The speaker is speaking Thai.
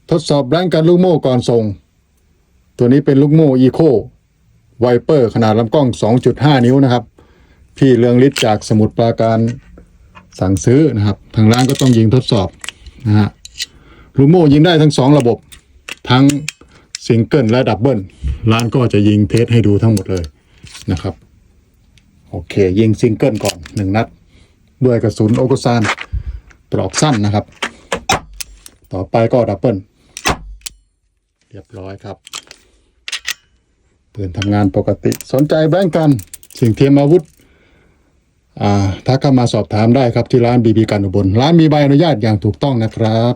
ทดสอบแรงกันลูกโม่ก่อนส่งตัวนี้เป็นลูกโม่อีโคไวเปอร์ขนาดลำกล้อง 2.5 นิ้วนะครับพี่เรืองฤทธิ์จากสมุทรปราการสั่งซื้อนะครับทางร้านก็ต้องยิงทดสอบนะฮะลูกโม่ยิงได้ทั้ง2ระบบทั้งซิงเกิลและดับเบิลร้านก็จะยิงเทสให้ดูทั้งหมดเลยนะครับโอเคยิงซิงเกิลก่อน1นัดด้วยกระสุนโอโกซานปลอกสั้นนะครับต่อไปก็ดับเบิลเรียบร้อยครับปืนทำงานปกติสนใจแบงกันสิ่งเทียมอาวุธทักเข้ามาสอบถามได้ครับที่ร้านบีบีกันอุบลร้านมีใบอนุญาตอย่างถูกต้องนะครับ